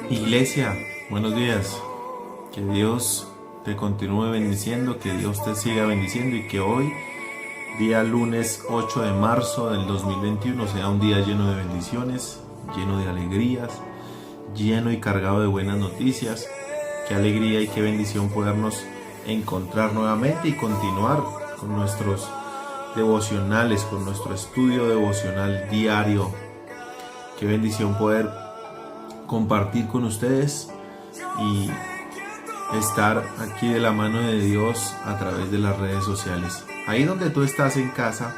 Iglesia, buenos días. Que Dios te continúe bendiciendo, que Dios te siga bendiciendo y que hoy, día lunes 8 de marzo del 2021, sea un día lleno de bendiciones, lleno de alegrías, lleno y cargado de buenas noticias. Qué alegría y qué bendición podernos encontrar nuevamente y continuar con nuestros devocionales, con nuestro estudio devocional diario. Qué bendición poder compartir con ustedes y estar aquí de la mano de Dios a través de las redes sociales. Ahí donde tú estás en casa,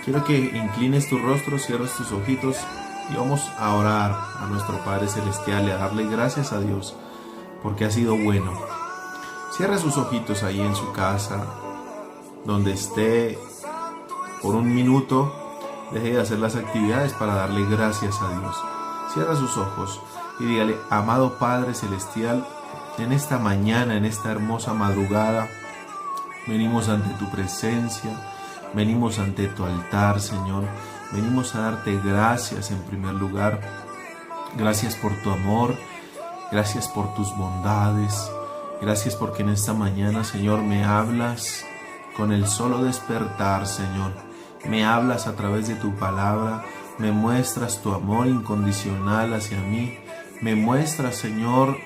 quiero que inclines tu rostro, cierres tus ojitos y vamos a orar a nuestro Padre Celestial y a darle gracias a Dios porque ha sido bueno. Cierre sus ojitos ahí en su casa, donde esté por un minuto, deje de hacer las actividades para darle gracias a Dios. Cierra sus ojos y dígale: amado Padre Celestial, en esta mañana, en esta hermosa madrugada, venimos ante tu presencia, venimos ante tu altar, Señor. Venimos a darte gracias en primer lugar. Gracias por tu amor, gracias por tus bondades, gracias porque en esta mañana, Señor, me hablas con el solo despertar, Señor. Me hablas a través de tu palabra, me muestras tu amor incondicional hacia mí. Me muestras, Señor,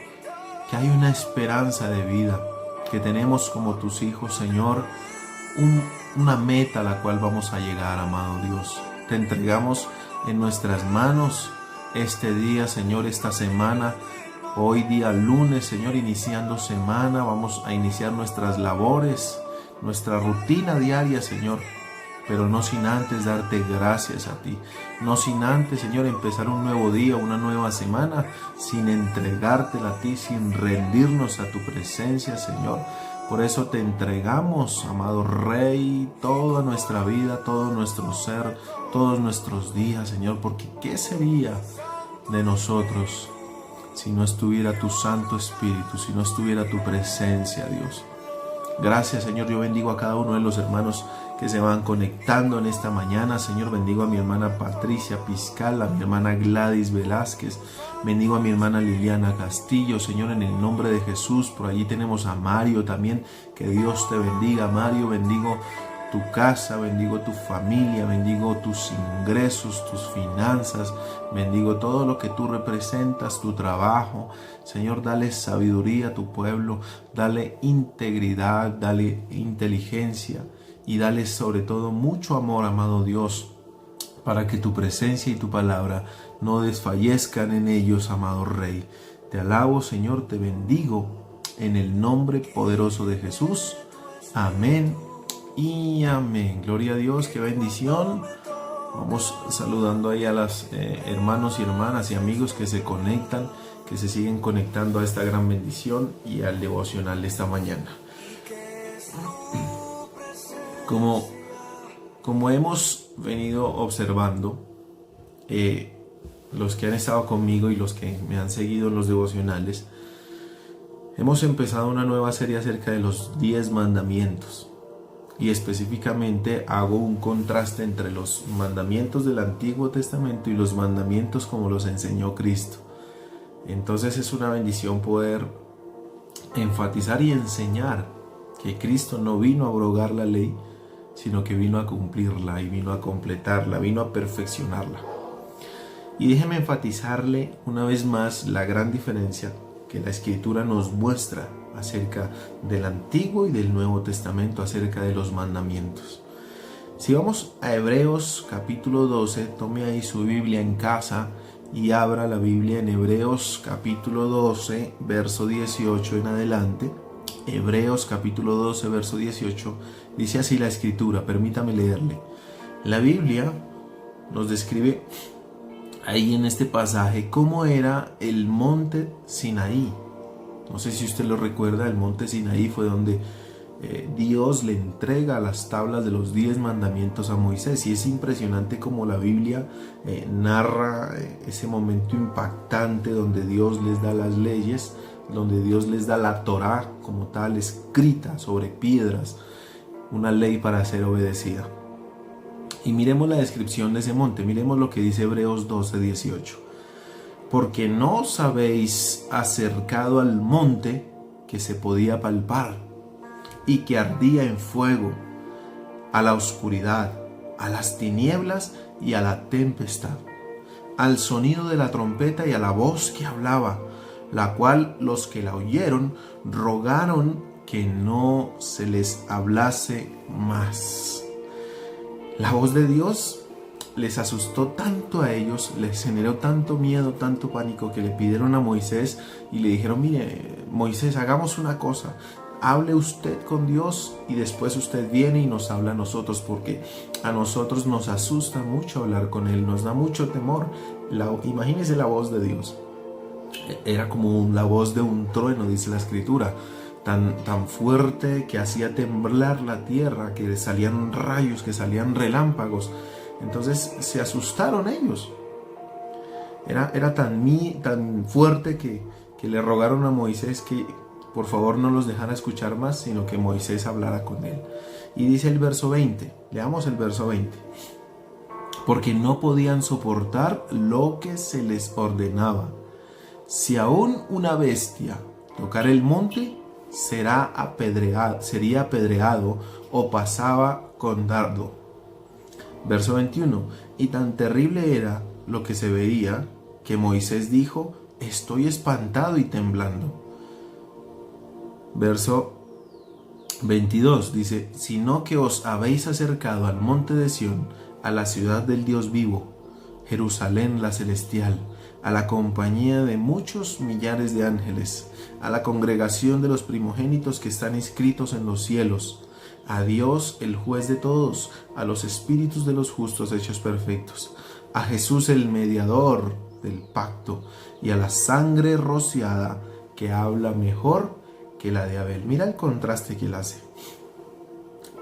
que hay una esperanza de vida, que tenemos como tus hijos, Señor, una meta a la cual vamos a llegar, amado Dios. Te entregamos en nuestras manos este día, Señor, esta semana. Hoy día lunes, Señor, iniciando semana, vamos a iniciar nuestras labores, nuestra rutina diaria, Señor. Pero no sin antes darte gracias a ti, no sin antes, Señor, empezar un nuevo día, una nueva semana, sin entregártela a ti, sin rendirnos a tu presencia, Señor. Por eso te entregamos, amado Rey, toda nuestra vida, todo nuestro ser, todos nuestros días, Señor, porque ¿qué sería de nosotros si no estuviera tu Santo Espíritu, si no estuviera tu presencia, Dios? Gracias, Señor. Yo bendigo a cada uno de los hermanos que se van conectando en esta mañana. Señor, bendigo a mi hermana Patricia Piscal, a mi hermana Gladys Velázquez, bendigo a mi hermana Liliana Castillo, Señor, en el nombre de Jesús. Por allí tenemos a Mario también, que Dios te bendiga, Mario. Bendigo tu casa, bendigo tu familia, bendigo tus ingresos, tus finanzas, bendigo todo lo que tú representas, tu trabajo. Señor, dale sabiduría a tu pueblo, dale integridad, dale inteligencia y dale sobre todo mucho amor, amado Dios, para que tu presencia y tu palabra no desfallezcan en ellos, amado Rey. Te alabo, Señor, te bendigo en el nombre poderoso de Jesús. Amén y amén. Gloria a Dios, qué bendición. Vamos saludando ahí a las hermanos y hermanas y amigos que se conectan, que se siguen conectando a esta gran bendición y al devocional de esta mañana. Como hemos venido observando, los que han estado conmigo y los que me han seguido en los devocionales, hemos empezado una nueva serie acerca de los 10 mandamientos. Y específicamente hago un contraste entre los mandamientos del Antiguo Testamento y los mandamientos como los enseñó Cristo. Entonces es una bendición poder enfatizar y enseñar que Cristo no vino a abrogar la ley, sino que vino a cumplirla y vino a completarla, vino a perfeccionarla. Y déjeme enfatizarle una vez más la gran diferencia que la Escritura nos muestra acerca del Antiguo y del Nuevo Testamento, acerca de los mandamientos. Si vamos a Hebreos capítulo 12, tome ahí su Biblia en casa y abra la Biblia en Hebreos capítulo 12, verso 18 en adelante. Hebreos capítulo 12, verso 18, dice así la Escritura, permítame leerle. La Biblia nos describe ahí en este pasaje cómo era el monte Sinaí. No sé si usted lo recuerda, el monte Sinaí fue donde Dios le entrega las tablas de los 10 mandamientos a Moisés. Y es impresionante como la Biblia narra ese momento impactante donde Dios les da las leyes, donde Dios les da la Torá como tal, escrita sobre piedras, una ley para ser obedecida. Y miremos la descripción de ese monte, miremos lo que dice Hebreos 12, 18. porque no os habéis acercado al monte que se podía palpar y que ardía en fuego, a la oscuridad, a las tinieblas y a la tempestad, al sonido de la trompeta y a la voz que hablaba, la cual los que la oyeron rogaron que no se les hablase más. La voz de Dios les asustó tanto a ellos, les generó tanto miedo, tanto pánico, que le pidieron a Moisés y le dijeron: mire, Moisés, hagamos una cosa, hable usted con Dios y después usted viene y nos habla a nosotros, porque a nosotros nos asusta mucho hablar con Él, nos da mucho temor. Imagínense la voz de Dios. Era como la voz de un trueno, dice la Escritura, tan fuerte que hacía temblar la tierra, que salían rayos, que salían relámpagos. Entonces se asustaron ellos. Era tan fuerte que le rogaron a Moisés que por favor no los dejara escuchar más, sino que Moisés hablara con él. Y dice el verso 20, leamos el verso 20. Porque no podían soportar lo que se les ordenaba. Si aún una bestia tocara el monte, sería apedreado o pasaba con dardo. Verso 21. Y tan terrible era lo que se veía, que Moisés dijo: estoy espantado y temblando. Verso 22 dice: sino que os habéis acercado al monte de Sión, a la ciudad del Dios vivo, Jerusalén la celestial, a la compañía de muchos millares de ángeles, a la congregación de los primogénitos que están inscritos en los cielos, a Dios el juez de todos, a los espíritus de los justos hechos perfectos, a Jesús el mediador del pacto, y a la sangre rociada que habla mejor que la de Abel. Mira el contraste que él hace.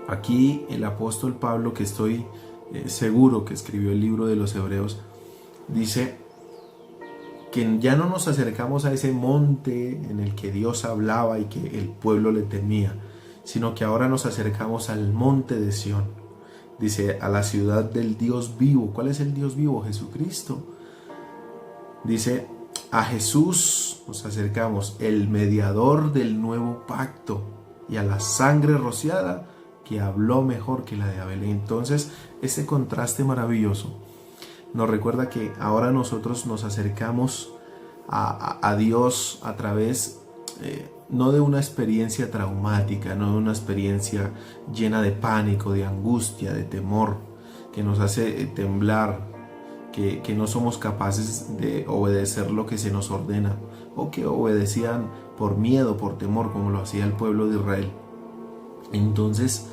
Aquí el apóstol Pablo, que estoy seguro que escribió el libro de los Hebreos, dice que ya no nos acercamos a ese monte en el que Dios hablaba y que el pueblo le temía, sino que ahora nos acercamos al monte de Sión. Dice: a la ciudad del Dios vivo. ¿Cuál es el Dios vivo? Jesucristo. Dice: a Jesús nos acercamos, el mediador del nuevo pacto, y a la sangre rociada que habló mejor que la de Abel. Entonces, este contraste maravilloso nos recuerda que ahora nosotros nos acercamos a Dios a través no de una experiencia traumática, no de una experiencia llena de pánico, de angustia, de temor, que nos hace temblar, que no somos capaces de obedecer lo que se nos ordena, o que obedecían por miedo, por temor, como lo hacía el pueblo de Israel. Entonces,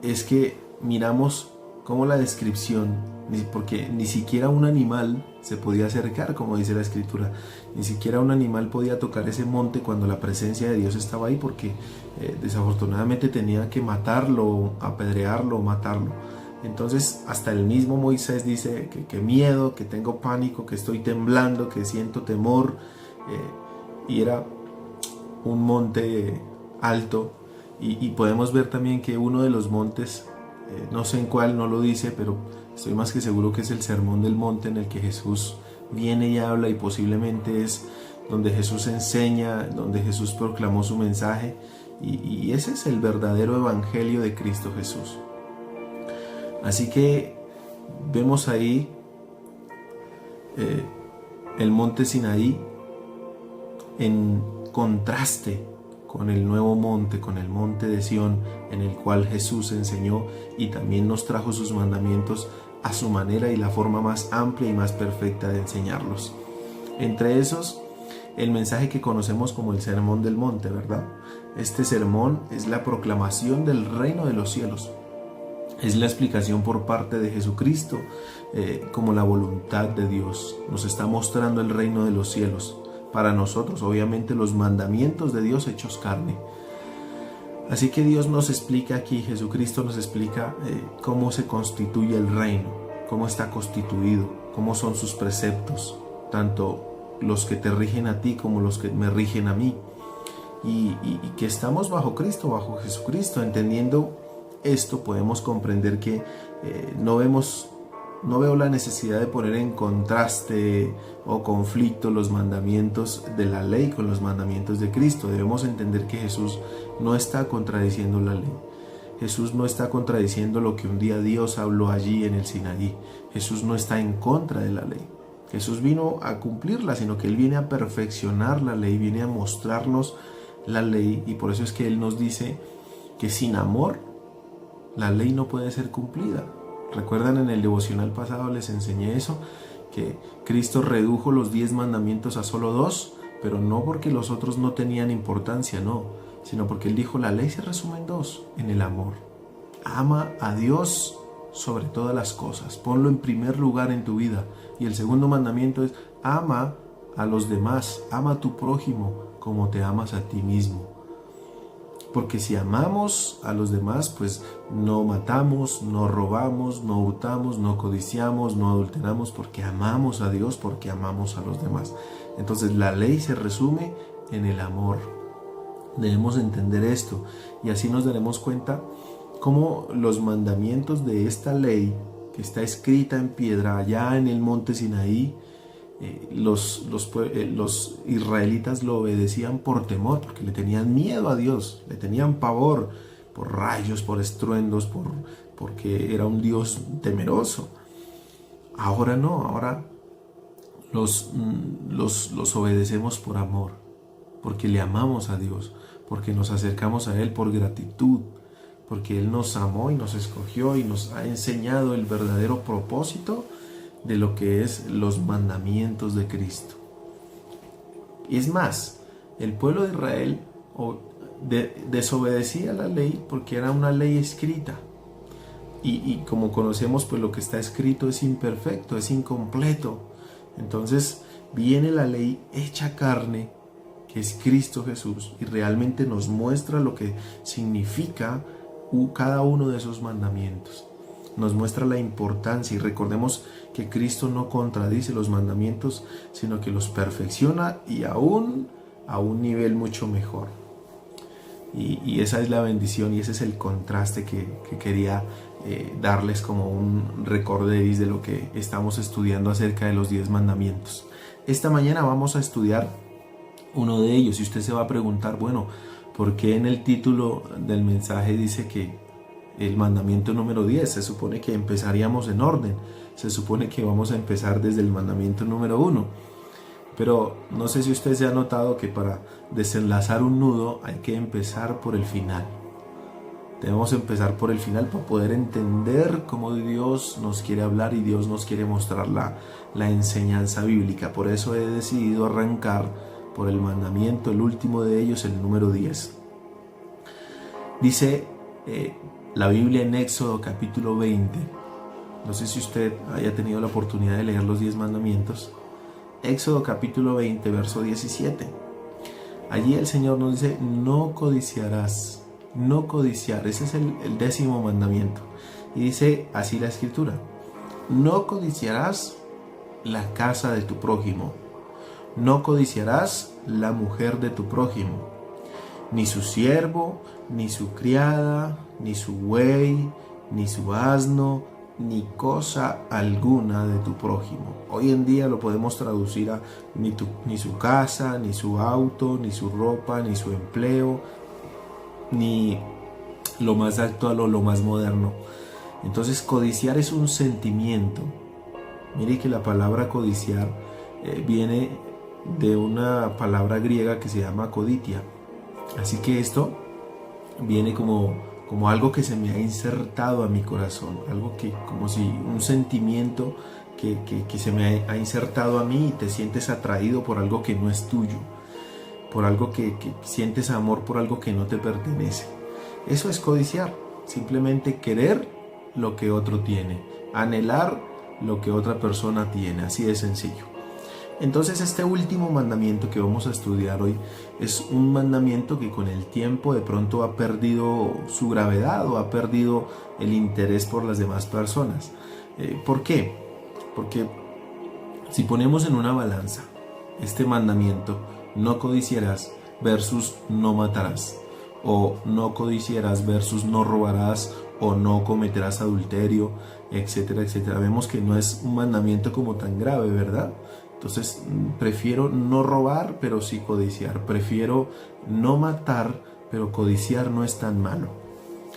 es que miramos cómo la descripción, porque ni siquiera un animal se podía acercar, como dice la Escritura, ni siquiera un animal podía tocar ese monte cuando la presencia de Dios estaba ahí, porque desafortunadamente tenía que matarlo, apedrearlo o matarlo. Entonces hasta el mismo Moisés dice que miedo, que tengo pánico, que estoy temblando, que siento temor, y era un monte alto, y podemos ver también que uno de los montes, no sé en cuál, no lo dice, pero estoy más que seguro que es el Sermón del Monte, en el que Jesús viene y habla, y posiblemente es donde Jesús enseña, donde Jesús proclamó su mensaje, y ese es el verdadero evangelio de Cristo Jesús. Así que vemos ahí el monte Sinaí en contraste con el nuevo monte, con el monte de Sión, en el cual Jesús enseñó y también nos trajo sus mandamientos a su manera y la forma más amplia y más perfecta de enseñarlos. Entre esos, el mensaje que conocemos como el Sermón del Monte, ¿verdad? Este sermón es la proclamación del reino de los cielos. Es la explicación por parte de Jesucristo como la voluntad de Dios. Nos está mostrando el reino de los cielos. Para nosotros, obviamente, los mandamientos de Dios hechos carne. Así que Dios nos explica aquí, Jesucristo nos explica cómo se constituye el reino, cómo está constituido, cómo son sus preceptos, tanto los que te rigen a ti como los que me rigen a mí. Y que estamos bajo Cristo, bajo Jesucristo. Entendiendo esto, podemos comprender que no vemos no veo la necesidad de poner en contraste o conflicto los mandamientos de la ley con los mandamientos de Cristo. Debemos entender que Jesús no está contradiciendo la ley. Jesús no está contradiciendo lo que un día Dios habló allí en el Sinaí. Jesús no está en contra de la ley. Jesús vino a cumplirla, sino que Él viene a perfeccionar la ley, viene a mostrarnos la ley, y por eso es que Él nos dice que sin amor la ley no puede ser cumplida. ¿Recuerdan? En el devocional pasado les enseñé eso, que Cristo redujo los 10 mandamientos a solo 2, pero no porque los otros no tenían importancia, no, sino porque Él dijo, la ley se resume en 2, en el amor. Ama a Dios sobre todas las cosas, ponlo en primer lugar en tu vida. Y el segundo mandamiento es, ama a los demás, ama a tu prójimo como te amas a ti mismo. Porque si amamos a los demás, pues no matamos, no robamos, no hurtamos, no codiciamos, no adulteramos, porque amamos a Dios, porque amamos a los demás. Entonces la ley se resume en el amor. Debemos entender esto, y así nos daremos cuenta cómo los mandamientos de esta ley, que está escrita en piedra allá en el monte Sinaí, los israelitas lo obedecían por temor, porque le tenían miedo a Dios, le tenían pavor por rayos, por estruendos, porque era un Dios temeroso. Ahora no, ahora los obedecemos por amor, porque le amamos a Dios, porque nos acercamos a Él por gratitud, porque Él nos amó y nos escogió y nos ha enseñado el verdadero propósito de lo que es los mandamientos de Cristo. Y es más, el pueblo de Israel desobedecía la ley porque era una ley escrita. Y como conocemos, pues lo que está escrito es imperfecto, es incompleto. Entonces viene la ley hecha carne, que es Cristo Jesús, y realmente nos muestra lo que significa cada uno de esos mandamientos. Nos muestra la importancia, y recordemos que Cristo no contradice los mandamientos, sino que los perfecciona, y aún a un nivel mucho mejor. Y esa es la bendición, y ese es el contraste que quería darles como un recorderis de lo que estamos estudiando acerca de los 10 mandamientos. Esta mañana vamos a estudiar uno de ellos, y usted se va a preguntar, bueno, ¿por qué en el título del mensaje dice que el mandamiento número 10? Se supone que empezaríamos en orden, se supone que vamos a empezar desde el mandamiento número 1. Pero no sé si usted se ha notado que para desenlazar un nudo hay que empezar por el final. Debemos empezar por el final para poder entender cómo Dios nos quiere hablar y Dios nos quiere mostrar la enseñanza bíblica. Por eso he decidido arrancar por el mandamiento, el último de ellos, el número 10. Dice la Biblia en Éxodo capítulo 20. No sé si usted haya tenido la oportunidad de leer los 10 mandamientos. Éxodo capítulo 20, verso 17. Allí el Señor nos dice, no codiciarás, no codiciar. Ese es el 10º mandamiento. Y dice así la Escritura, no codiciarás la casa de tu prójimo, no codiciarás la mujer de tu prójimo, ni su siervo, ni su criada, ni su buey, ni su asno, ni cosa alguna de tu prójimo. Hoy en día lo podemos traducir a ni su casa, ni su auto, ni su ropa, ni su empleo, ni lo más actual o lo más moderno. Entonces codiciar es un sentimiento. Mire que la palabra codiciar viene de una palabra griega que se llama coditia. Así que esto viene como algo que se me ha insertado a mi corazón, algo que como si un sentimiento que se me ha insertado a mí, y te sientes atraído por algo que no es tuyo, por algo que sientes amor por algo que no te pertenece. Eso es codiciar, simplemente querer lo que otro tiene, anhelar lo que otra persona tiene, así de sencillo. Entonces este último mandamiento que vamos a estudiar hoy es un mandamiento que con el tiempo de pronto ha perdido su gravedad o ha perdido el interés por las demás personas. ¿Por qué? Porque si ponemos en una balanza este mandamiento, no codiciarás versus no matarás, o no codiciarás versus no robarás o no cometerás adulterio, etcétera, etcétera. Vemos que no es un mandamiento como tan grave, ¿verdad? Entonces prefiero no robar, pero sí codiciar. Prefiero no matar, pero codiciar no es tan malo.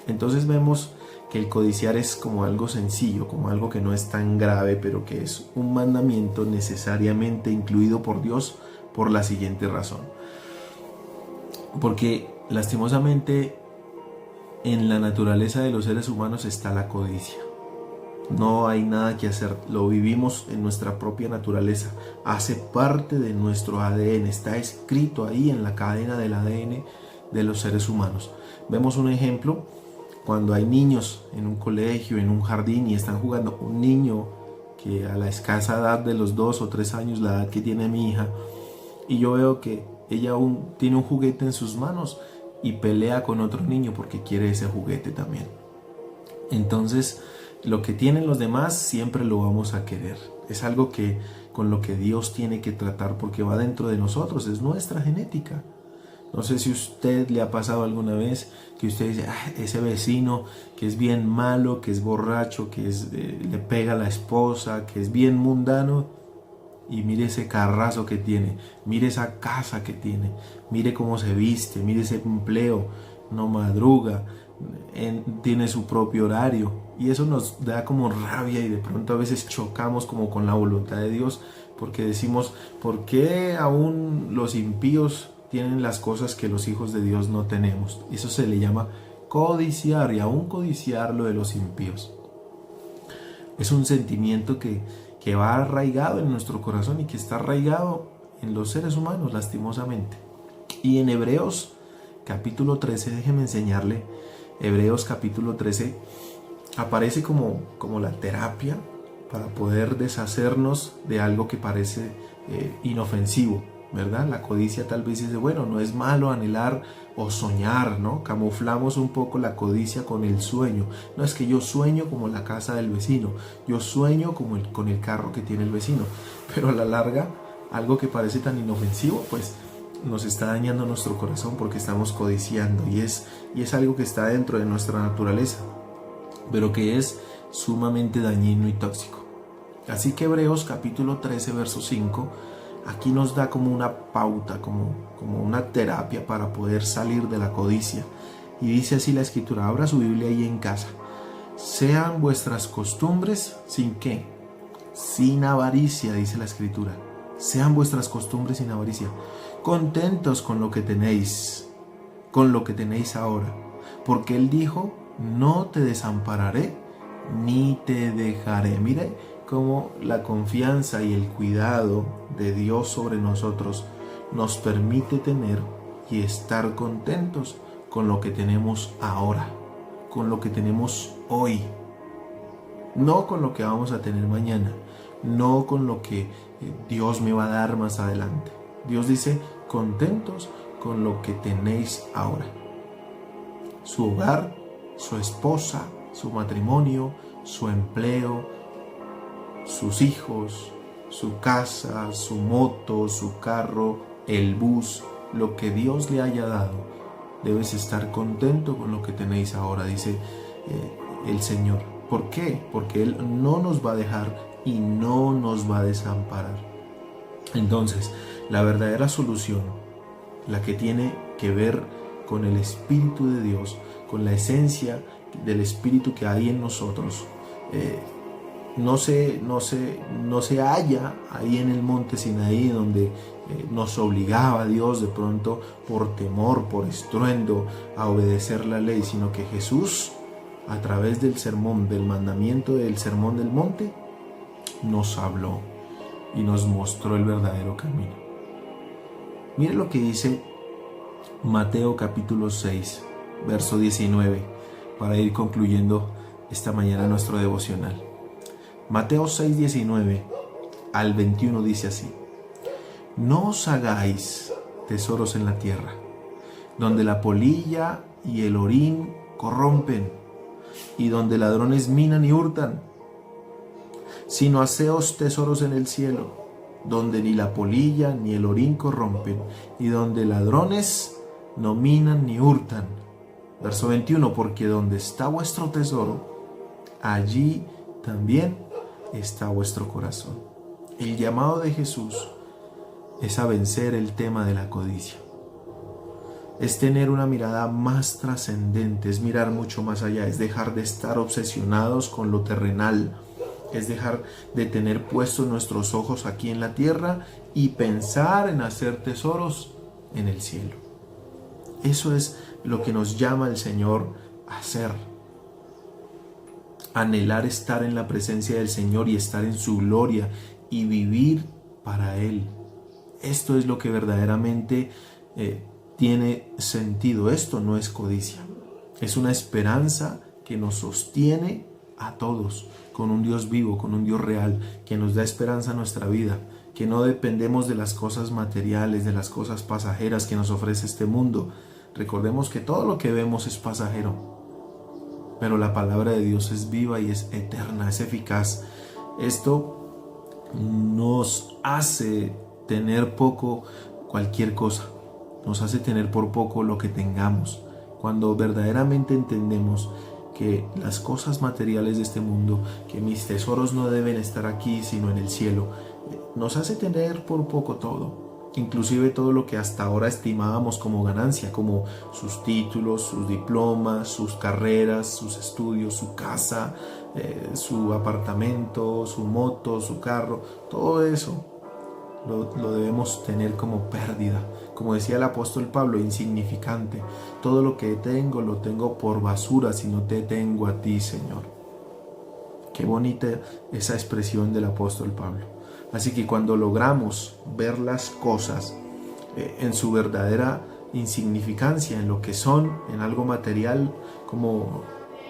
Entonces vemos que el codiciar es como algo sencillo, como algo que no es tan grave, pero que es un mandamiento necesariamente incluido por Dios por la siguiente razón. Porque lastimosamente en la naturaleza de los seres humanos está la codicia. No hay nada que hacer, lo vivimos en nuestra propia naturaleza, hace parte de nuestro ADN, está escrito ahí en la cadena del ADN de los seres humanos. Vemos un ejemplo cuando hay niños en un colegio, en un jardín y están jugando. Un niño que a la escasa edad de los 2 o 3 años, la edad que tiene mi hija, y yo veo que ella aún tiene un juguete en sus manos y pelea con otro niño porque quiere ese juguete también. Entonces, lo que tienen los demás siempre lo vamos a querer. Es algo que con lo que Dios tiene que tratar porque va dentro de nosotros, es nuestra genética. No sé si a usted le ha pasado alguna vez que usted dice, ese vecino que es bien malo, que es borracho, que le pega a la esposa, que es bien mundano, y mire ese carrazo que tiene, mire esa casa que tiene, mire cómo se viste, mire ese empleo, no madruga, tiene su propio horario, y eso nos da como rabia y de pronto a veces chocamos como con la voluntad de Dios porque decimos, ¿por qué aún los impíos tienen las cosas que los hijos de Dios no tenemos? Eso se le llama codiciar, y aún codiciar lo de los impíos. Es un sentimiento que va arraigado en nuestro corazón y que está arraigado en los seres humanos, lastimosamente. Y en Hebreos capítulo 13, déjeme enseñarle, Hebreos capítulo 13 aparece como la terapia para poder deshacernos de algo que parece inofensivo, ¿verdad? La codicia tal vez dice, bueno, no es malo anhelar o soñar, ¿no? Camuflamos un poco la codicia con el sueño. No es que yo sueño como la casa del vecino, yo sueño como con el carro que tiene el vecino, pero a la larga, algo que parece tan inofensivo, pues nos está dañando nuestro corazón porque estamos codiciando, y es algo que está dentro de nuestra naturaleza, pero que es sumamente dañino y tóxico. Así que Hebreos capítulo 13, verso 5, aquí nos da como una pauta, como una terapia para poder salir de la codicia. Y dice así la escritura, abra su Biblia ahí en casa. Sean vuestras costumbres, ¿sin qué? Sin avaricia, dice la escritura. Sean vuestras costumbres sin avaricia. Contentos con lo que tenéis ahora. Porque Él dijo, no te desampararé, ni te dejaré. Mire cómo la confianza y el cuidado de Dios sobre nosotros nos permite tener y estar contentos con lo que tenemos ahora, con lo que tenemos hoy, no con lo que vamos a tener mañana, no con lo que Dios me va a dar más adelante. Dios dice, contentos con lo que tenéis ahora. Su hogar, su esposa, su matrimonio, su empleo, sus hijos, su casa, su moto, su carro, el bus, lo que Dios le haya dado. Debes estar contento con lo que tenéis ahora, dice el Señor. ¿Por qué? Porque Él no nos va a dejar y no nos va a desamparar. Entonces, la verdadera solución, la que tiene que ver con el Espíritu de Dios, con la esencia del Espíritu que hay en nosotros, no se halla ahí en el monte Sinaí, donde nos obligaba a Dios de pronto por temor, por estruendo, a obedecer la ley, sino que Jesús, a través del sermón, del mandamiento del sermón del monte, nos habló y nos mostró el verdadero camino. Mire lo que dice Mateo capítulo 6, verso 19, para ir concluyendo esta mañana nuestro devocional. Mateo 6, 19 al 21 dice así: no os hagáis tesoros en la tierra, donde la polilla y el orín corrompen, y donde ladrones minan y hurtan, sino haceos tesoros en el cielo, donde ni la polilla ni el orín corrompen, y donde ladrones no minan ni hurtan. Verso 21, porque donde está vuestro tesoro, allí también está vuestro corazón. El llamado de Jesús es a vencer el tema de la codicia. Es tener una mirada más trascendente, es mirar mucho más allá, es dejar de estar obsesionados con lo terrenal, es dejar de tener puestos nuestros ojos aquí en la tierra y pensar en hacer tesoros en el cielo. Eso es lo que nos llama el Señor a hacer. Anhelar estar en la presencia del Señor y estar en su gloria y vivir para Él. Esto es lo que verdaderamente tiene sentido. Esto no es codicia. Es una esperanza que nos sostiene a todos con un Dios vivo, con un Dios real, que nos da esperanza a nuestra vida, que no dependemos de las cosas materiales, de las cosas pasajeras que nos ofrece este mundo. Recordemos que todo lo que vemos es pasajero, pero la palabra de Dios es viva y es eterna, es eficaz. Esto nos hace tener poco cualquier cosa, nos hace tener por poco lo que tengamos. Cuando verdaderamente entendemos que las cosas materiales de este mundo, que mis tesoros no deben estar aquí sino en el cielo, nos hace tener por poco todo, inclusive todo lo que hasta ahora estimábamos como ganancia, como sus títulos, sus diplomas, sus carreras, sus estudios, su casa, su apartamento, su moto, su carro. Todo eso lo debemos tener como pérdida, como decía el apóstol Pablo, insignificante. Todo lo que tengo lo tengo por basura si no te tengo a ti, Señor. Qué bonita esa expresión del apóstol Pablo. Así que cuando logramos ver las cosas en su verdadera insignificancia, en lo que son, en algo material, como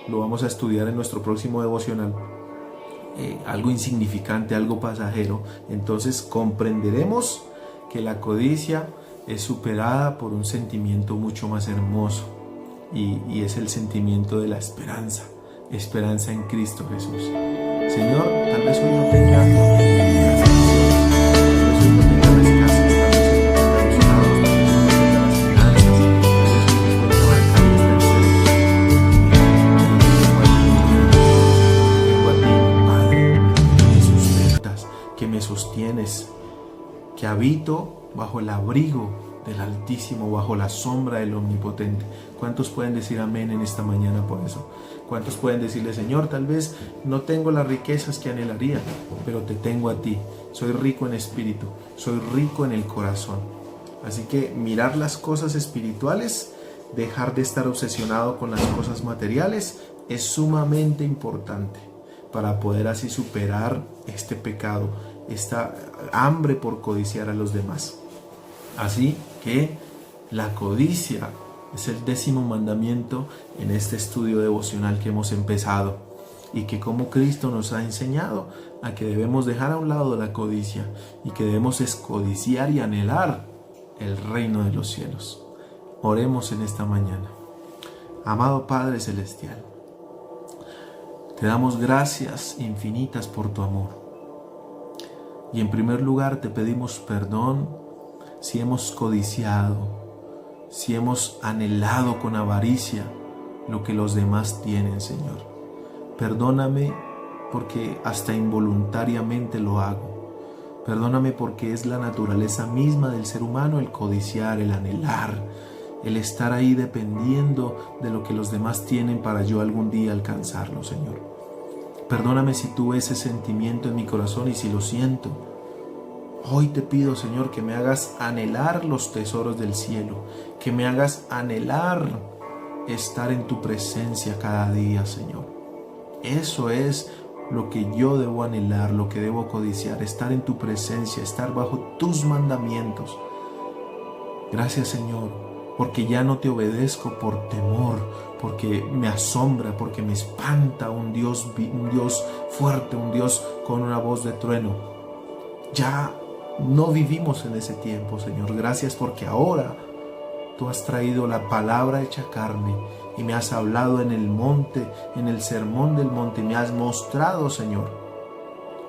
lo vamos a estudiar en nuestro próximo devocional, algo insignificante, algo pasajero, entonces comprenderemos que la codicia es superada por un sentimiento mucho más hermoso, y es el sentimiento de la esperanza en Cristo Jesús. Señor, tal vez hoy no tenga sostienes, que habito bajo el abrigo del Altísimo, bajo la sombra del Omnipotente. ¿Cuántos pueden decir amén en esta mañana por eso? ¿Cuántos pueden decirle, Señor, tal vez no tengo las riquezas que anhelaría, pero te tengo a ti? Soy rico en espíritu, soy rico en el corazón. Así que mirar las cosas espirituales, dejar de estar obsesionado con las cosas materiales, es sumamente importante para poder así superar este pecado, esta hambre por codiciar a los demás. Así que la codicia es el 10º mandamiento en este estudio devocional que hemos empezado, y que como Cristo nos ha enseñado a que debemos dejar a un lado la codicia y que debemos codiciar y anhelar el reino de los cielos. Oremos en esta mañana. Amado Padre Celestial, te damos gracias infinitas por tu amor. Y en primer lugar te pedimos perdón si hemos codiciado, si hemos anhelado con avaricia lo que los demás tienen, Señor. Perdóname porque hasta involuntariamente lo hago. Perdóname porque es la naturaleza misma del ser humano el codiciar, el anhelar, el estar ahí dependiendo de lo que los demás tienen para yo algún día alcanzarlo, Señor. Perdóname si tuve ese sentimiento en mi corazón y si lo siento. Hoy te pido, Señor, que me hagas anhelar los tesoros del cielo, que me hagas anhelar estar en tu presencia cada día, Señor. Eso es lo que yo debo anhelar, lo que debo codiciar, estar en tu presencia, estar bajo tus mandamientos. Gracias, Señor, porque ya no te obedezco por temor, porque me asombra, porque me espanta un Dios fuerte, un Dios con una voz de trueno. Ya no vivimos en ese tiempo, Señor. Gracias porque ahora tú has traído la palabra hecha carne y me has hablado en el monte, en el sermón del monte, y me has mostrado, Señor,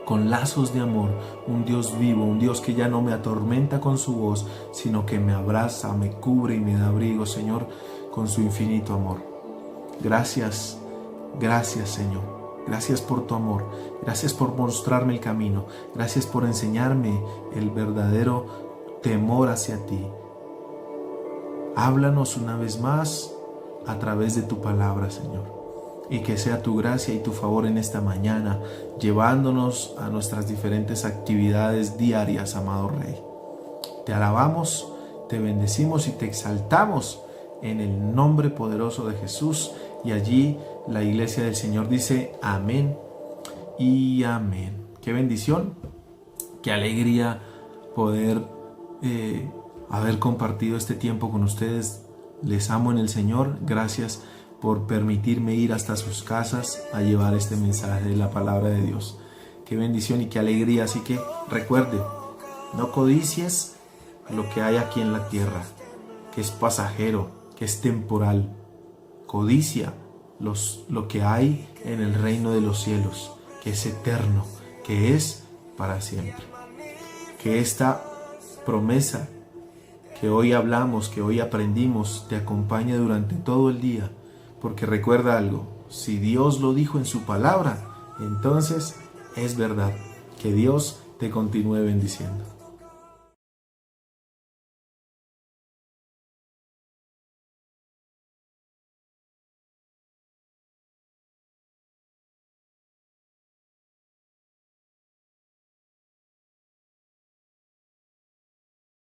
con lazos de amor, un Dios vivo, un Dios que ya no me atormenta con su voz, sino que me abraza, me cubre y me da abrigo, Señor, con su infinito amor. Gracias, gracias, Señor. Gracias por tu amor, gracias por mostrarme el camino, gracias por enseñarme el verdadero temor hacia ti. Háblanos una vez más a través de tu palabra, Señor, y que sea tu gracia y tu favor en esta mañana, llevándonos a nuestras diferentes actividades diarias, amado Rey. Te alabamos, te bendecimos y te exaltamos en el nombre poderoso de Jesús. Y allí la iglesia del Señor dice amén y amén. Qué bendición, qué alegría poder haber compartido este tiempo con ustedes. Les amo en el Señor. Gracias por permitirme ir hasta sus casas a llevar este mensaje de la palabra de Dios. Qué bendición y qué alegría. Así que recuerde, no codicies lo que hay aquí en la tierra, que es pasajero, que es temporal. Codicia lo que hay en el reino de los cielos, que es eterno, que es para siempre. Que esta promesa que hoy hablamos, que hoy aprendimos, te acompañe durante todo el día, porque recuerda algo: si Dios lo dijo en su palabra, entonces es verdad. Que Dios te continúe bendiciendo.